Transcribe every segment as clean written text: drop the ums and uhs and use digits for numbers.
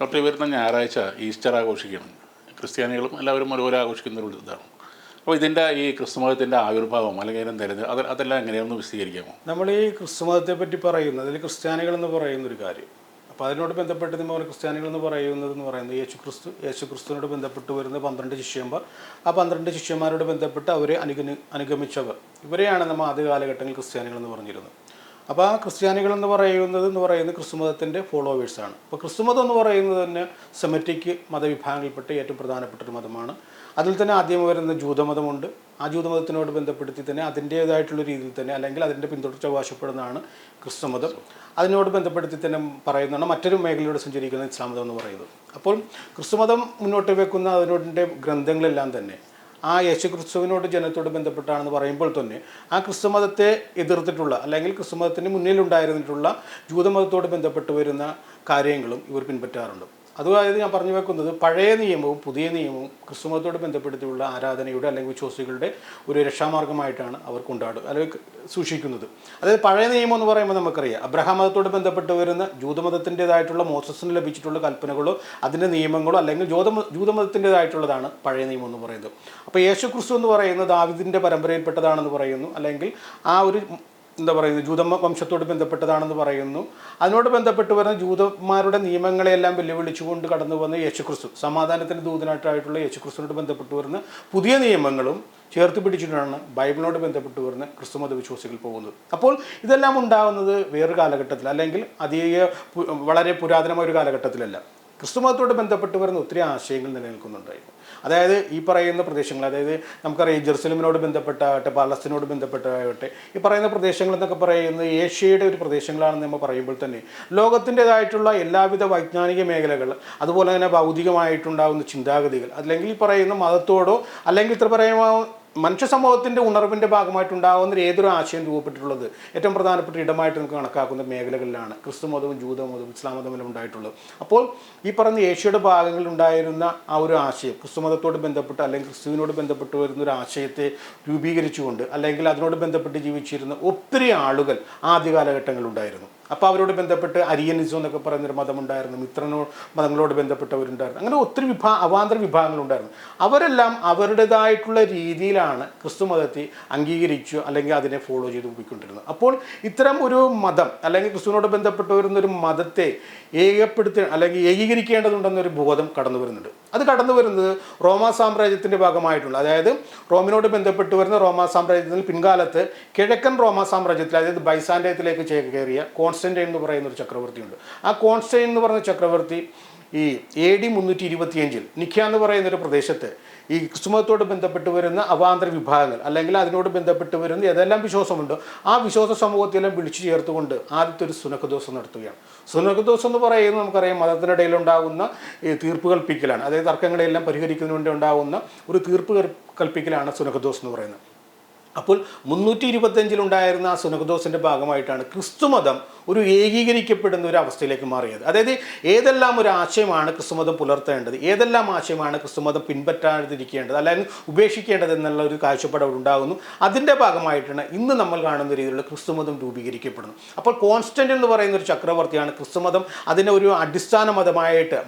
Doctor, ഈ വരുന്ന ഞായറാഴ്ച ഈസ്റ്റർ ആഘോഷിക്കണം. ക്രിസ്ത്യാനികളും എല്ലാവരും ഒരുപോലെ ആഘോഷിക്കുന്ന ഒരു ഇതാണ്. അപ്പോൾ ഇതിൻ്റെ ഈ ക്രിസ്തുമതത്തിൻ്റെ ആവിർഭാവം അല്ലെങ്കിൽ അതിൻ്റെ നിലനിൽ അതെല്ലാം എങ്ങനെയാണെന്ന് വിശദീകരിക്കാമോ? നമ്മൾ ഈ ക്രിസ്തുമതത്തെ പറ്റി പറയുന്നത് അതിൽ ക്രിസ്ത്യാനികളെന്ന് പറയുന്നൊരു കാര്യം. അപ്പോൾ അതിനോട് ബന്ധപ്പെട്ട് നമ്മൾ ക്രിസ്ത്യാനികളെന്ന് പറയുന്നത് യേശുക്രിസ്തുവിനോട് ബന്ധപ്പെട്ട് വരുന്ന 12 ശിഷ്യന്മാർ, ആ 12 ശിഷ്യന്മാരോട് ബന്ധപ്പെട്ട് അവരെ അനുഗമിച്ചവർ, ഇവരെയാണ് നമ്മൾ ആദ്യ കാലഘട്ടങ്ങളിൽ ക്രിസ്ത്യാനികളെന്ന് പറഞ്ഞിരുന്നത്. അപ്പോൾ ആ ക്രിസ്ത്യാനികളെന്ന് പറയുന്നത് ക്രിസ്തുമതത്തിൻ്റെ ഫോളോവേഴ്സാണ്. അപ്പോൾ ക്രിസ്തുമതം എന്ന് പറയുന്നത് തന്നെ സെമറ്റിക് മതവിഭാഗങ്ങളിൽപ്പെട്ട ഏറ്റവും പ്രധാനപ്പെട്ട ഒരു മതമാണ്. അതിൽ തന്നെ ആദ്യം വരുന്ന ജൂതമതമുണ്ട്. ആ ജൂതമതത്തിനോട് ബന്ധപ്പെടുത്തി തന്നെ അതിൻ്റേതായിട്ടുള്ള രീതിയിൽ തന്നെ അല്ലെങ്കിൽ അതിൻ്റെ പിന്തുടർച്ച അവകാശപ്പെടുന്നതാണ് ക്രിസ്തുമതം. അതിനോട് ബന്ധപ്പെടുത്തി തന്നെ പറയുന്നതാണ് മറ്റൊരു മേഖലയോട് സഞ്ചരിക്കുന്ന ഇസ്ലാം മതം എന്ന് പറയുന്നത്. അപ്പോൾ ക്രിസ്തുമതം മുന്നോട്ട് വെക്കുന്ന അതിനോടിൻ്റെ ഗ്രന്ഥങ്ങളെല്ലാം തന്നെ ആ യേശുക്രിസ്തുവിനോട് ജനത്തോട് ബന്ധപ്പെട്ടാണെന്ന് പറയുമ്പോൾ തന്നെ ആ ക്രിസ്തുമതത്തെ എതിർത്തിട്ടുള്ള അല്ലെങ്കിൽ ക്രിസ്തുമതത്തിന് മുന്നിലുണ്ടായിരുന്നിട്ടുള്ള ജൂതമതത്തോട് ബന്ധപ്പെട്ട് വരുന്ന കാര്യങ്ങളും ഇവർ പിൻപറ്റാറുണ്ട്. അതായത് ഞാൻ പറഞ്ഞു വെക്കുന്നത് പഴയ നിയമവും പുതിയ നിയമവും ക്രിസ്തുമതത്തോട് ബന്ധപ്പെടുത്തിയുള്ള ആരാധനയുടെ അല്ലെങ്കിൽ വിശ്വാസികളുടെ ഒരു രക്ഷാമാർഗമായിട്ടാണ് അവർ അല്ലെങ്കിൽ സൂക്ഷിക്കുന്നത്. അതായത് പഴയ നിയമം എന്ന് പറയുമ്പോൾ നമുക്കറിയാം അബ്രഹാം മതത്തോട് ബന്ധപ്പെട്ട് വരുന്ന ജൂതമതത്തിൻ്റെതായിട്ടുള്ള മോസസിന് ലഭിച്ചിട്ടുള്ള കൽപ്പനകളോ അതിൻ്റെ നിയമങ്ങളോ അല്ലെങ്കിൽ ജൂതമതത്തിൻ്റെതായിട്ടുള്ളതാണ് പഴയ നിയമം എന്ന് പറയുന്നത്. അപ്പോൾ യേശുക്രിസ്തു എന്ന് പറയുന്നത് ദാവീദിൻ്റെ പരമ്പരയിൽപ്പെട്ടതാണെന്ന് പറയുന്നു, അല്ലെങ്കിൽ ആ ഒരു ജൂത വംശത്തോട് ബന്ധപ്പെട്ടതാണെന്ന് പറയുന്നു. അതിനോട് ബന്ധപ്പെട്ട് വരുന്ന ജൂതന്മാരുടെ നിയമങ്ങളെല്ലാം വെല്ലുവിളിച്ചുകൊണ്ട് കടന്നു വന്ന യേശുക്രിസ്തു, സമാധാനത്തിൻ്റെ ദൂതനായിട്ടായിട്ടുള്ള യേശുക്രിസ്തുവിനോട് ബന്ധപ്പെട്ട് വരുന്ന പുതിയ നിയമങ്ങളും ചേർത്ത് പിടിച്ചിട്ടാണ് ബൈബിളിനോട് ബന്ധപ്പെട്ട് വരുന്ന ക്രിസ്തുമത വിശ്വാസികൾ പോകുന്നത്. അപ്പോൾ ഇതെല്ലാം ഉണ്ടാകുന്നത് വേറൊരു കാലഘട്ടത്തിൽ അല്ലെങ്കിൽ വളരെ പുരാതനമായ ഒരു കാലഘട്ടത്തിലല്ല. ക്രിസ്തുമതത്തോട് ബന്ധപ്പെട്ട് വരുന്ന ഒത്തിരി ആശയങ്ങൾ നിലനിൽക്കുന്നുണ്ടായിരുന്നു. അതായത് ഈ പറയുന്ന പ്രദേശങ്ങൾ, അതായത് നമുക്കറിയാം ജെറുസലേമിനോട് ബന്ധപ്പെട്ടാകട്ടെ പാലസ്തീനോട് ബന്ധപ്പെട്ടാകട്ടെ, ഈ പറയുന്ന പ്രദേശങ്ങൾ എന്നൊക്കെ പറയുന്നത് ഏഷ്യയുടെ ഒരു പ്രദേശങ്ങളാണെന്ന് നമ്മൾ പറയുമ്പോൾ തന്നെ ലോകത്തിൻ്റെതായിട്ടുള്ള എല്ലാവിധ വൈജ്ഞാനിക മേഖലകൾ, അതുപോലെ തന്നെ ഭൗതികമായിട്ടുണ്ടാകുന്ന ചിന്താഗതികൾ, അല്ലെങ്കിൽ ഈ പറയുന്ന മതത്തോടോ അല്ലെങ്കിൽ ഇത്ര പറയുമ്പോൾ മനുഷ്യ സമൂഹത്തിൻ്റെ ഉണർവിൻ്റെ ഭാഗമായിട്ടുണ്ടാകുന്ന ഏതൊരു ആശയം രൂപപ്പെട്ടിട്ടുള്ളത് ഏറ്റവും പ്രധാനപ്പെട്ട ഇടമായിട്ട് നമുക്ക് കണക്കാക്കുന്ന മേഖലകളിലാണ് ക്രിസ്തുമതവും ജൂതമതവും ഇസ്ലാം മതവും ഉണ്ടായിട്ടുള്ളത്. അപ്പോൾ ഈ പറഞ്ഞ ഏഷ്യയുടെ ഭാഗങ്ങളിൽ ഉണ്ടായിരുന്ന ആ ഒരു ആശയം ക്രിസ്തുമതത്തോട് ബന്ധപ്പെട്ട് അല്ലെങ്കിൽ ക്രിസ്തുവിനോട് ബന്ധപ്പെട്ട് വരുന്ന ഒരു ആശയത്തെ രൂപീകരിച്ചുകൊണ്ട് അല്ലെങ്കിൽ അതിനോട് ബന്ധപ്പെട്ട് ജീവിച്ചിരുന്ന ഒത്തിരി ആളുകൾ ആദ്യ കാലഘട്ടങ്ങളുണ്ടായിരുന്നു. അപ്പോൾ അവരോട് ബന്ധപ്പെട്ട് അരിയനിസം എന്നൊക്കെ പറയുന്നൊരു മതമുണ്ടായിരുന്നു, മതങ്ങളോട് ബന്ധപ്പെട്ടവരുണ്ടായിരുന്നു. അങ്ങനെ ഒത്തിരി അവാന്തര വിഭാഗങ്ങളുണ്ടായിരുന്നു. അവരെല്ലാം അവരുടേതായിട്ടുള്ള രീതിയിലാണ് ക്രിസ്തുമതത്തെ അംഗീകരിച്ചു അല്ലെങ്കിൽ അതിനെ ഫോളോ ചെയ്ത് പോയിക്കൊണ്ടിരുന്നത്. അപ്പോൾ ഇത്തരം ഒരു മതം അല്ലെങ്കിൽ ക്രിസ്തുവിനോട് ബന്ധപ്പെട്ട് വരുന്നൊരു മതത്തെ അല്ലെങ്കിൽ ഏകീകരിക്കേണ്ടതുണ്ടെന്നൊരു ബോധം കടന്നു വരുന്നുണ്ട്. അത് കടന്നു വരുന്നത് റോമാ സാമ്രാജ്യത്തിൻ്റെ ഭാഗമായിട്ടുള്ള, അതായത് റോമിനോട് ബന്ധപ്പെട്ട് വരുന്ന റോമാ സാമ്രാജ്യത്തിൽ പിൻകാലത്ത് കിഴക്കൻ റോമാ സാമ്രാജ്യത്തിൽ, അതായത് ബൈസാൻഡയത്തിലേക്ക് കയറിയ കോൺസ്റ്റന്റൈൻ എന്ന് പറയുന്ന ഒരു ചക്രവർത്തിയുണ്ട്. ആ കോൺസ്റ്റന്റൈൻ എന്ന് പറയുന്ന ചക്രവർത്തി ഈ AD 325 നിഖ്യ എന്ന് പറയുന്നൊരു പ്രദേശത്ത് ഈ ക്രിസ്തുമതത്തോട് ബന്ധപ്പെട്ട് വരുന്ന അവാന്തര വിഭാഗങ്ങൾ അല്ലെങ്കിൽ അതിനോട് ബന്ധപ്പെട്ട് വരുന്ന ഏതെല്ലാം വിശ്വാസമുണ്ടോ ആ വിശ്വാസ സമൂഹത്തെല്ലാം വിളിച്ചു ചേർത്തുകൊണ്ട് ആദ്യത്തെ ഒരു സുനക്കദോസം നടത്തുകയാണ്. സുനക്കദോസം എന്ന് പറയുന്നത് നമുക്കറിയാം മതത്തിനിടയിൽ ഉണ്ടാകുന്ന ഈ തീർപ്പ് കൽപ്പിക്കലാണ്. അതായത് തർക്കങ്ങളെല്ലാം പരിഹരിക്കുന്നതിന് വേണ്ടി ഉണ്ടാകുന്ന ഒരു തീർപ്പ് കൽപ്പിക്കലാണ് സുനക്കദോസ് എന്ന് പറയുന്നത്. അപ്പോൾ 325 ആ സുനകദോസിൻ്റെ ഭാഗമായിട്ടാണ് ക്രിസ്തുമതം ഒരു ഏകീകരിക്കപ്പെടുന്ന ഒരു അവസ്ഥയിലേക്ക് മാറിയത്. അതായത് ഏതെല്ലാം ഒരു ആശയമാണ് ക്രിസ്തുമതം പുലർത്തേണ്ടത്, ഏതെല്ലാം ആശയമാണ് ക്രിസ്തുമതം പിൻപറ്റാതിരിക്കേണ്ടത് അല്ലെങ്കിൽ ഉപേക്ഷിക്കേണ്ടത് എന്നുള്ള ഒരു കാഴ്ചപ്പാട് അവിടെ ഉണ്ടാകുന്നു. അതിൻ്റെ ഭാഗമായിട്ടാണ് ഇന്ന് നമ്മൾ കാണുന്ന രീതിയിലുള്ള ക്രിസ്തുമതം രൂപീകരിക്കപ്പെടുന്നു. അപ്പോൾ കോൺസ്റ്റന്റ് എന്ന് പറയുന്ന ഒരു ചക്രവർത്തിയാണ് ക്രിസ്തുമതം അതിനെ ഒരു അടിസ്ഥാന മതമായിട്ട്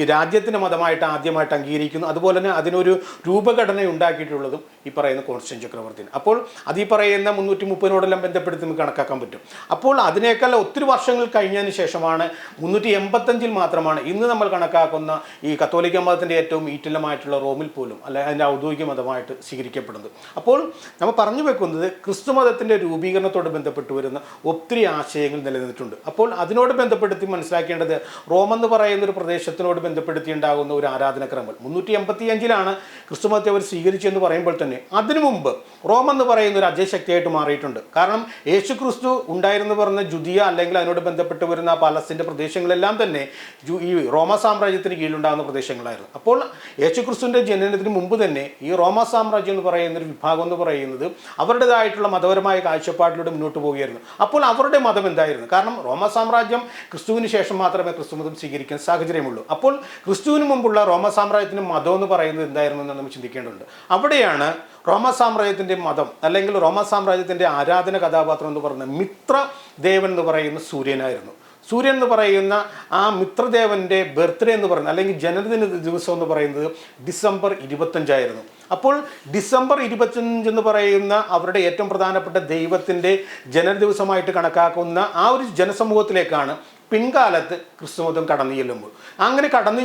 ഈ രാജ്യത്തിൻ്റെ മതമായിട്ട് ആദ്യമായിട്ട് അംഗീകരിക്കുന്നു. അതുപോലെ തന്നെ അതിനൊരു രൂപഘടന ഉണ്ടാക്കിയിട്ടുള്ളതും ഈ പറയുന്ന കോൺസ്റ്റന്റ് ചക്രവർത്തിയാണ്. അപ്പോൾ അത് ഈ പറയുന്ന 330 ബന്ധപ്പെടുത്തി നമുക്ക് കണക്കാക്കാൻ പറ്റും. അപ്പോൾ അതിനേക്കാൾ ഒത്തിരി വർഷങ്ങൾ കഴിഞ്ഞതിന് ശേഷമാണ് 385 മാത്രമാണ് ഇന്ന് നമ്മൾ കണക്കാക്കുന്ന ഈ കത്തോലിക്ക മതത്തിൻ്റെ ഏറ്റവും ഈറ്റില്ലമായിട്ടുള്ള റോമിൽ പോലും അതിൻ്റെ ഔദ്യോഗിക മതമായിട്ട് സ്വീകരിക്കപ്പെടുന്നത്. അപ്പോൾ നമ്മൾ പറഞ്ഞു വെക്കുന്നത് ക്രിസ്തുമതത്തിൻ്റെ രൂപീകരണത്തോട് ബന്ധപ്പെട്ട് വരുന്ന ഒത്തിരി ആശയങ്ങൾ നിലനിന്നിട്ടുണ്ട്. അപ്പോൾ അതിനോട് ബന്ധപ്പെടുത്തി മനസ്സിലാക്കേണ്ടത് റോമെന്ന് പറയുന്ന ഒരു പ്രദേശത്തിനോട് ബന്ധപ്പെടുത്തിയുണ്ടാകുന്ന ഒരു ആരാധനക്രമം 385 ക്രിസ്തുമതത്തെ അവർ സ്വീകരിച്ചെന്ന് പറയുമ്പോൾ തന്നെ അതിനു മുമ്പ് റോം എന്ന് പറയുന്ന ഒരു അജയശക്തിയായിട്ട് മാറിയിട്ടുണ്ട്. കാരണം യേശുക്രിസ്തു ഉണ്ടായിരുന്നു പറഞ്ഞ ജുദിയ അല്ലെങ്കിൽ അതിനോട് ബന്ധപ്പെട്ട് വരുന്ന പാലസ്തീൻ്റെ പ്രദേശങ്ങളെല്ലാം തന്നെ ഈ റോമാ സാമ്രാജ്യത്തിന് കീഴിലുണ്ടാകുന്ന പ്രദേശങ്ങളായിരുന്നു. അപ്പോൾ യേശുക്രിസ്തുവിൻ്റെ ജനനത്തിന് മുമ്പ് തന്നെ ഈ റോമാ സാമ്രാജ്യം എന്ന് പറയുന്ന ഒരു വിഭാഗം എന്ന് പറയുന്നത് അവരുടേതായിട്ടുള്ള മതപരമായ കാഴ്ചപ്പാടിലൂടെ മുന്നോട്ട് പോവുകയായിരുന്നു. അപ്പോൾ അവരുടെ മതം എന്തായിരുന്നു? കാരണം റോമാ സാമ്രാജ്യം ക്രിസ്തുവിന് ശേഷം മാത്രമേ ക്രിസ്തുമതം സ്വീകരിക്കാൻ സാഹചര്യമുള്ളൂ. അപ്പോൾ ക്രിസ്തുവിന് മുമ്പുള്ള റോമാ സാമ്രാജ്യത്തിൻ്റെ മതം എന്ന് പറയുന്നത് എന്തായിരുന്നു എന്ന് നമ്മൾ ചിന്തിക്കേണ്ടതുണ്ട്. അവിടെയാണ് റോമാ സാമ്രാജ്യത്തിൻ്റെ മതം അല്ലെങ്കിൽ റോമാ സാമ്രാജ്യത്തിൻ്റെ ആരാധന കഥാപാത്രം എന്ന് പറയുന്നത് മിത്ര ദേവൻ എന്ന് പറയുന്ന സൂര്യനായിരുന്നു. സൂര്യൻ എന്ന് പറയുന്ന ആ മിത്രദേവൻ്റെ ബർത്ത്ഡേ എന്ന് പറയുന്നത് അല്ലെങ്കിൽ ജനനദിന ദിവസം എന്ന് പറയുന്നത് ഡിസംബർ 25 അപ്പോൾ ഡിസംബർ 25 എന്ന് പറയുന്ന അവരുടെ ഏറ്റവും പ്രധാനപ്പെട്ട ദൈവത്തിൻ്റെ ജനനദിവസമായിട്ട് കണക്കാക്കുന്ന ആ ഒരു ജനസമൂഹത്തിലേക്കാണ് പിൻകാലത്ത് ക്രിസ്തുമതം കടന്നു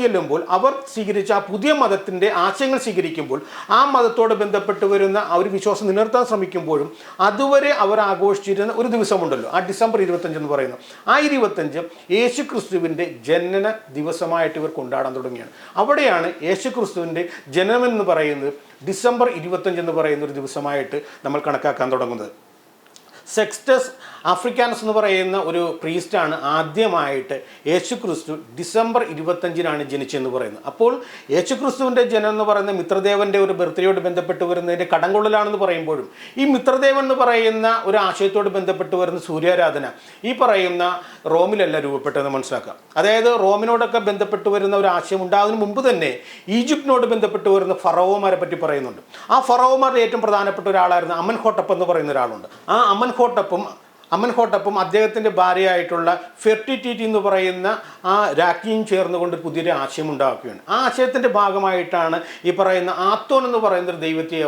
ചെല്ലുമ്പോൾ അവർ സ്വീകരിച്ച ആ പുതിയ മതത്തിൻ്റെ ആശയങ്ങൾ സ്വീകരിക്കുമ്പോൾ ആ മതത്തോട് ബന്ധപ്പെട്ട് വരുന്ന ആ ഒരു വിശ്വാസം നിലനിർത്താൻ ശ്രമിക്കുമ്പോഴും അതുവരെ അവർ ആഘോഷിച്ചിരുന്ന ഒരു ദിവസമുണ്ടല്ലോ, ആ ഡിസംബർ 25 എന്ന് പറയുന്നത്. ആ 25 യേശു ക്രിസ്തുവിൻ്റെ ജനന ദിവസമായിട്ട് ഇവർ കൊണ്ടാടാൻ തുടങ്ങിയാണ്. അവിടെയാണ് യേശു ക്രിസ്തുവിൻ്റെ ജനനമെന്ന് പറയുന്നത് ഡിസംബർ 25 എന്ന് പറയുന്ന ഒരു ദിവസമായിട്ട് നമ്മൾ കണക്കാക്കാൻ തുടങ്ങുന്നത്. സെക്സ്റ്റസ് ആഫ്രിക്കാനസ് എന്ന് പറയുന്ന ഒരു പ്രീസ്റ്റാണ് ആദ്യമായിട്ട് യേശു ക്രിസ്തു ഡിസംബർ 25 ജനിച്ചതെന്ന് പറയുന്നത്. അപ്പോൾ യേശു ക്രിസ്തുവിൻ്റെ ജനം എന്ന് പറയുന്ന മിത്രദേവൻ്റെ ഒരു ബർത്ത്ഡേയോട് ബന്ധപ്പെട്ട് വരുന്നതിൻ്റെ കടംകൊള്ളലാണെന്ന് പറയുമ്പോഴും ഈ മിത്രദേവൻ എന്ന് പറയുന്ന ഒരു ആശയത്തോട് ബന്ധപ്പെട്ട് വരുന്ന സൂര്യാരാധന ഈ പറയുന്ന റോമിലല്ല രൂപപ്പെട്ടതെന്ന് മനസ്സിലാക്കാം. അതായത് റോമിനോടൊക്കെ ബന്ധപ്പെട്ട് വരുന്ന ഒരു ആശയം ഉണ്ടാകുന്നതിന് മുമ്പ് തന്നെ ഈജിപ്തിനോട് ബന്ധപ്പെട്ട് വരുന്ന ഫറവോമാരെ പറ്റി പറയുന്നുണ്ട്. ആ ഫറവോമാരുടെ ഏറ്റവും പ്രധാനപ്പെട്ട ഒരാളായിരുന്നു അമൻഹോട്ടപ്പ് എന്ന് പറയുന്ന ഒരാളുണ്ട്. ആ അമൻഹോട്ടപ്പും അദ്ദേഹത്തിൻ്റെ ഭാര്യയായിട്ടുള്ള ഫെർട്ടിറ്റിറ്റി എന്ന് പറയുന്ന ആ രാജ്ഞിയും ചേർന്നുകൊണ്ട് പുതിയൊരു ആശയം ഉണ്ടാക്കുകയാണ്. ആ ആശയത്തിൻ്റെ ഭാഗമായിട്ടാണ് ഈ പറയുന്ന ആത്തോൻ എന്ന് പറയുന്ന ഒരു ദൈവത്തെ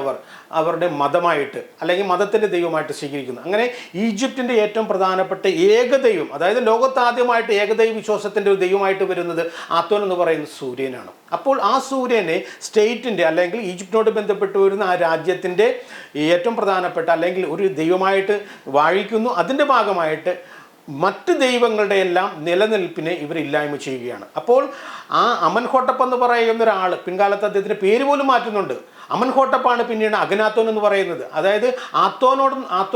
അവരുടെ മതമായിട്ട് അല്ലെങ്കിൽ മതത്തിൻ്റെ ദൈവമായിട്ട് സ്വീകരിക്കുന്നത്. അങ്ങനെ ഈജിപ്തിൻ്റെ ഏറ്റവും പ്രധാനപ്പെട്ട ഏകദൈവം, അതായത് ലോകത്താദ്യമായിട്ട് ഏകദൈവ വിശ്വാസത്തിൻ്റെ ഒരു ദൈവമായിട്ട് വരുന്നത് ആത്തോൻ എന്ന് പറയുന്ന സൂര്യനാണ്. അപ്പോൾ ആ സൂര്യനെ സ്റ്റേറ്റിൻ്റെ അല്ലെങ്കിൽ ഈജിപ്തിനോട് ബന്ധപ്പെട്ട് വരുന്ന ആ രാജ്യത്തിൻ്റെ ഏറ്റവും പ്രധാനപ്പെട്ട അല്ലെങ്കിൽ ഒരു ദൈവമായിട്ട് വാഴിക്കുന്നു. അതിൻ്റെ ഭാഗമായിട്ട് മറ്റ് ദൈവങ്ങളുടെ എല്ലാം നിലനിൽപ്പിനെ ഇവരില്ലായ്മ ചെയ്യുകയാണ്. അപ്പോൾ ആ അമൻഹോട്ടപ്പ് എന്ന് പറയുന്ന ഒരാൾ പിൻകാലത്ത് അദ്ദേഹത്തിൻ്റെ പേര് പോലും മാറ്റുന്നുണ്ട്. അമൻഹോട്ടപ്പാണ് പിന്നീട് അഖനാത്തോൻ എന്ന് പറയുന്നത്. അതായത് ആത്തോൻ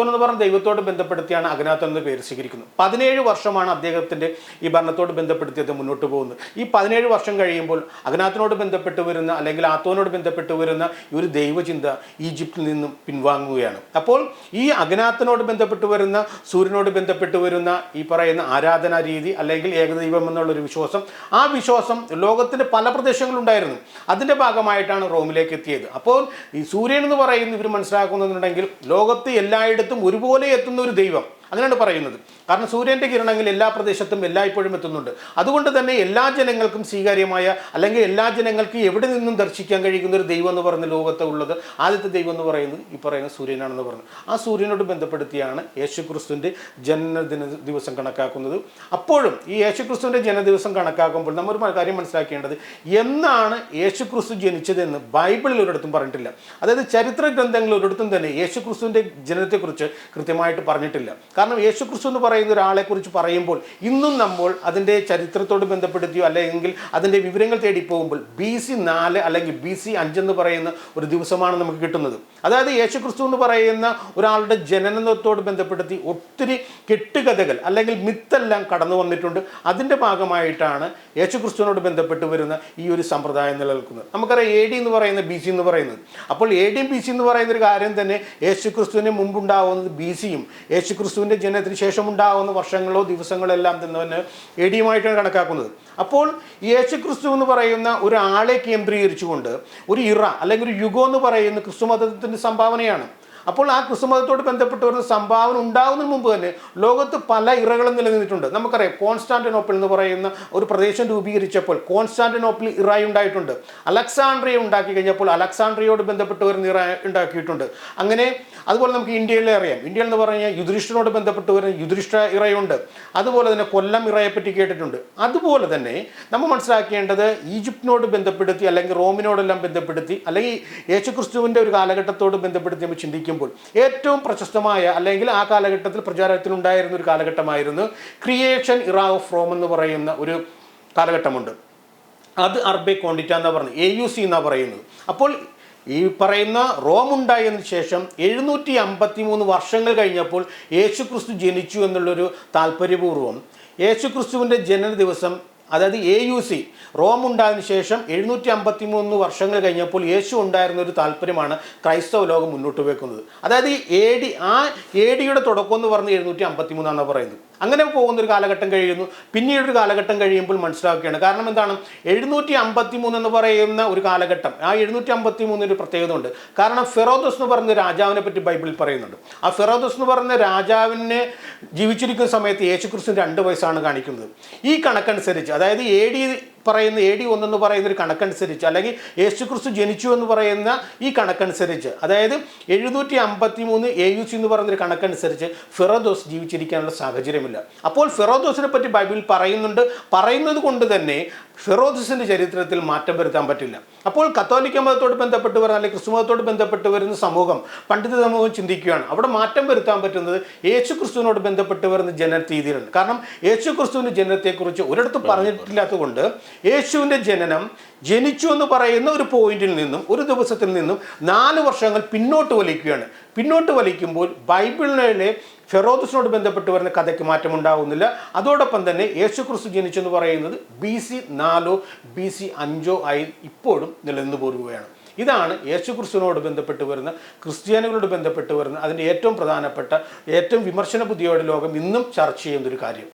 എന്ന് പറഞ്ഞ ദൈവത്തോട് ബന്ധപ്പെടുത്തിയാണ് അഖനാത്തോൻ എന്ന പേര് സ്വീകരിക്കുന്നത്. 17 വർഷമാണ് അദ്ദേഹത്തിൻ്റെ ഈ ഭരണത്തോട് ബന്ധപ്പെടുത്തിയത് മുന്നോട്ട് പോകുന്നത്. ഈ 17 വർഷം കഴിയുമ്പോൾ അഖനാത്തിനോട് ബന്ധപ്പെട്ട് വരുന്ന അല്ലെങ്കിൽ ആത്തോനോട് ബന്ധപ്പെട്ട് വരുന്ന ഈ ഒരു ദൈവചിന്ത ഈജിപ്തിൽ നിന്നും പിൻവാങ്ങുകയാണ്. അപ്പോൾ ഈ അഖനാത്തിനോട് ബന്ധപ്പെട്ട് വരുന്ന സൂര്യനോട് ബന്ധപ്പെട്ട് വരുന്ന ഈ പറയുന്ന ആരാധനാ രീതി അല്ലെങ്കിൽ ഏകദൈവം എന്നുള്ളൊരു വിശ്വാസം, ആ വിശ്വാസം ലോകത്തിൻ്റെ പല പ്രദേശങ്ങളുണ്ടായിരുന്നു. അതിൻ്റെ ഭാഗമായിട്ടാണ് റോമിലേക്ക് എത്തിയത്. അപ്പോൾ ഈ സൂര്യൻ എന്ന് പറയുന്നത് ഇവർ മനസ്സിലാക്കുന്നുണ്ടെങ്കിൽ ലോകത്ത് എല്ലായിടത്തും ഒരുപോലെ എത്തുന്ന ഒരു ദൈവം, അങ്ങനെയാണ് പറയുന്നത്. കാരണം സൂര്യൻ്റെ കിരണങ്ങൾ എല്ലാ പ്രദേശത്തും എല്ലായ്പ്പോഴും എത്തുന്നുണ്ട്. അതുകൊണ്ട് തന്നെ എല്ലാ ജനങ്ങൾക്കും സ്വീകാര്യമായ അല്ലെങ്കിൽ എല്ലാ ജനങ്ങൾക്കും എവിടെ നിന്നും ദർശിക്കാൻ കഴിയുന്ന ഒരു ദൈവം എന്ന് പറയുന്ന ലോകത്ത് ഉള്ളത് ആദ്യത്തെ ദൈവം എന്ന് പറയുന്നത് ഈ പറയുന്ന സൂര്യനാണെന്ന് പറഞ്ഞു. ആ സൂര്യനോട് ബന്ധപ്പെടുത്തിയാണ് യേശു ക്രിസ്തുവിൻ്റെ ജനനദിന ദിവസം കണക്കാക്കുന്നത്. അപ്പോഴും ഈ യേശു ക്രിസ്തുവിൻ്റെ ജനദിവസം കണക്കാക്കുമ്പോൾ നമ്മൾ ഒരു കാര്യം മനസ്സിലാക്കേണ്ടത്, എന്നാണ് യേശു ക്രിസ്തു ജനിച്ചതെന്ന് ബൈബിളിൽ ഒരിടത്തും പറഞ്ഞിട്ടില്ല. അതായത് ചരിത്ര ഗ്രന്ഥങ്ങളിൽ ഒരിടത്തും തന്നെ യേശു ക്രിസ്തുവിൻ്റെ ജനനത്തെക്കുറിച്ച് കൃത്യമായിട്ട് പറഞ്ഞിട്ടില്ല. കാരണം യേശു ക്രിസ്തു എന്ന് പറയുന്ന ഒരാളെക്കുറിച്ച് പറയുമ്പോൾ ഇന്നും നമ്മൾ അതിൻ്റെ ചരിത്രത്തോട് ബന്ധപ്പെടുത്തിയോ അല്ലെങ്കിൽ അതിൻ്റെ വിവരങ്ങൾ തേടി പോകുമ്പോൾ BC 4 അല്ലെങ്കിൽ BC 5 എന്ന് പറയുന്ന ഒരു ദിവസമാണ് നമുക്ക് കിട്ടുന്നത്. അതായത് യേശു ക്രിസ്തു എന്ന് പറയുന്ന ഒരാളുടെ ജനനത്തോട് ബന്ധപ്പെടുത്തി ഒത്തിരി കെട്ടുകഥകൾ അല്ലെങ്കിൽ മിത്തെല്ലാം കടന്നു വന്നിട്ടുണ്ട്. അതിൻ്റെ ഭാഗമായിട്ടാണ് യേശു ക്രിസ്തുവിനോട് ബന്ധപ്പെട്ട് വരുന്ന ഈ ഒരു സമ്പ്രദായം നിലനിൽക്കുന്നത്. നമുക്കറിയാം AD എന്ന് പറയുന്നത് BC എന്ന് പറയുന്നത്. അപ്പോൾ AD BC എന്ന് പറയുന്ന ഒരു കാര്യം തന്നെ യേശു ക്രിസ്തുവിന് മുമ്പുണ്ടാവുന്നത് BCയും യേശു ക്രിസ്തുവിൻ്റെ ജനനത്തിന് ശേഷം ഉണ്ടാകുന്ന വർഷങ്ങളോ ദിവസങ്ങളോ എല്ലാം തന്നെ AD യുമായിട്ടാണ് കണക്കാക്കുന്നത്. അപ്പോൾ യേശു ക്രിസ്തു എന്ന് പറയുന്ന ഒരാളെ കേന്ദ്രീകരിച്ചുകൊണ്ട് ഒരു ഇറ അല്ലെങ്കിൽ ഒരു യുഗം എന്ന് പറയുന്ന ക്രിസ്തു മതത്തിൻ്റെ സംഭാവനയാണ്. അപ്പോൾ ആ ക്രിസ്തുമതത്തോട് ബന്ധപ്പെട്ട് വരുന്ന സംഭാവന ഉണ്ടാകുന്നതിന് മുമ്പ് തന്നെ ലോകത്ത് പല ഇറകളും നിലനിന്നിട്ടുണ്ട്. നമുക്കറിയാം കോൺസ്റ്റാന്റിനോപ്പിൾ എന്ന് പറയുന്ന ഒരു പ്രദേശം രൂപീകരിച്ചപ്പോൾ കോൺസ്റ്റാന്റിനോപ്പിൾ ഇറ ഉണ്ടായിട്ടുണ്ട്. അലക്സാണ്ട്രിയ ഉണ്ടാക്കി കഴിഞ്ഞപ്പോൾ അലക്സാണ്ട്രിയയോട് ബന്ധപ്പെട്ട് വരുന്ന ഇറ ഉണ്ടാക്കിയിട്ടുണ്ട്. അങ്ങനെ അതുപോലെ നമുക്ക് ഇന്ത്യയിലെ അറിയാം. ഇന്ത്യയിൽ എന്ന് പറഞ്ഞാൽ യുധിഷ്ഠിരനോട് ബന്ധപ്പെട്ട് വരുന്ന യുധിഷ്ഠിര ഇറയുണ്ട്. അതുപോലെ തന്നെ കൊല്ലം ഇറയെ പറ്റി കേട്ടിട്ടുണ്ട്. അതുപോലെ തന്നെ നമ്മൾ മനസ്സിലാക്കേണ്ടത് ഈജിപ്തിനോട് ബന്ധപ്പെടുത്തി അല്ലെങ്കിൽ റോമിനോടെല്ലാം ബന്ധപ്പെടുത്തി അല്ലെങ്കിൽ യേശുക്രിസ്തുവിൻ്റെ ഒരു കാലഘട്ടത്തോട് ബന്ധപ്പെടുത്തി നമ്മൾ ചിന്തിക്കും ഏറ്റവും പ്രശസ്തമായ അല്ലെങ്കിൽ ആ കാലഘട്ടത്തിൽ പ്രചാരത്തിലുണ്ടായിരുന്ന ഒരു കാലഘട്ടമായിരുന്നു ക്രിയേഷൻ ഇറ ഓഫ് റോം എന്ന് പറയുന്ന ഒരു കാലഘട്ടമുണ്ട്. അത് അർബെ കോണ്ടിറ്റ എന്നാണ് പറയുന്നത്, AUC എന്നാണ് പറയുന്നത്. അപ്പോൾ ഈ പറയുന്ന റോം ഉണ്ടായതിനു ശേഷം 753 വർഷങ്ങൾ കഴിഞ്ഞപ്പോൾ യേശു ക്രിസ്തു ജനിച്ചു എന്നുള്ളൊരു താല്പര്യപൂർവ്വം യേശു ക്രിസ്തുവിൻ്റെ ജനന ദിവസം, അതായത് AUC റോം ഉണ്ടായതിനു ശേഷം 753 വർഷങ്ങൾ കഴിഞ്ഞപ്പോൾ യേശു ഉണ്ടായിരുന്ന ഒരു താല്പര്യമാണ് ക്രൈസ്തവ ലോകം മുന്നോട്ട് വെക്കുന്നത്. അതായത് AD യുടെ തുടക്കം എന്ന് പറഞ്ഞ് 753 പറയുന്നത്. അങ്ങനെ പോകുന്ന ഒരു കാലഘട്ടം കഴിയുന്നു. പിന്നീടൊരു കാലഘട്ടം കഴിയുമ്പോൾ മനസ്സിലാക്കുകയാണ്. കാരണം എന്താണ്, 753 എന്ന് പറയുന്ന ഒരു കാലഘട്ടം, ആ 753 ഒരു പ്രത്യേകത ഉണ്ട്. കാരണം ഫെറോദോസ് എന്ന് പറയുന്ന രാജാവിനെ പറ്റി ബൈബിളിൽ പറയുന്നുണ്ട്. ആ ഫെറോദോസ് എന്ന് പറയുന്ന രാജാവിനെ ജീവിച്ചിരിക്കുന്ന സമയത്ത് യേശുക്രിസ്തു 2 വയസ്സാണ് കാണിക്കുന്നത്. ഈ കണക്കനുസരിച്ച്, അതായത് AD 1 എന്ന് പറയുന്ന ഒരു കണക്കനുസരിച്ച്, അല്ലെങ്കിൽ യേശുക്രിസ്തു ജനിച്ചു എന്ന് പറയുന്ന ഈ കണക്കനുസരിച്ച്, അതായത് 753 AUC എന്ന് പറയുന്നൊരു കണക്കനുസരിച്ച് ഫെറോദോസ് ജീവിച്ചിരിക്കാനുള്ള സാഹചര്യമില്ല. അപ്പോൾ ഫെറോദോസിനെ പറ്റി ബൈബിളിൽ പറയുന്നത് കൊണ്ട് തന്നെ ഫെറോദോസിൻ്റെ ചരിത്രത്തിൽ മാറ്റം വരുത്താൻ പറ്റില്ല. അപ്പോൾ കത്തോലിക്ക മതത്തോട് ബന്ധപ്പെട്ട് വരുന്ന, അല്ലെങ്കിൽ ക്രിസ്തു മതത്തോട് ബന്ധപ്പെട്ട് വരുന്ന സമൂഹം, പണ്ഡിത സമൂഹം ചിന്തിക്കുകയാണ്, അവിടെ മാറ്റം വരുത്താൻ പറ്റുന്നത് യേശു ക്രിസ്തുവിനോട് ബന്ധപ്പെട്ട് വരുന്ന ജനന രീതിയിലാണ്. കാരണം യേശു ക്രിസ്തുവിൻ്റെ ജനനത്തെക്കുറിച്ച് ഒരിടത്തും പറഞ്ഞിട്ടില്ലാത്തത് കൊണ്ട് യേശുവിൻ്റെ ജനിച്ചു എന്ന് പറയുന്ന ഒരു പോയിന്റിൽ നിന്നും, ഒരു ദിവസത്തിൽ നിന്നും 4 വർഷങ്ങൾ പിന്നോട്ട് വലിക്കുമ്പോൾ ബൈബിളിലെ ഫെറോദോസിനോട് ബന്ധപ്പെട്ട് വരുന്ന കഥയ്ക്ക് മാറ്റമുണ്ടാകുന്നില്ല. അതോടൊപ്പം തന്നെ യേശു ക്രിസ്തു ജനിച്ചെന്ന് പറയുന്നത് BC 4 BC 5 ആയി ഇപ്പോഴും നിലനിന്ന് പോരുകയാണ്. ഇതാണ് യേശു ക്രിസ്തുവിനോട് ബന്ധപ്പെട്ട് വരുന്ന, ക്രിസ്ത്യാനികളോട് ബന്ധപ്പെട്ട് വരുന്ന അതിൻ്റെ ഏറ്റവും പ്രധാനപ്പെട്ട, ഏറ്റവും വിമർശന ബുദ്ധിയോടെ ലോകം ഇന്നും ചർച്ച ചെയ്യുന്നൊരു കാര്യം.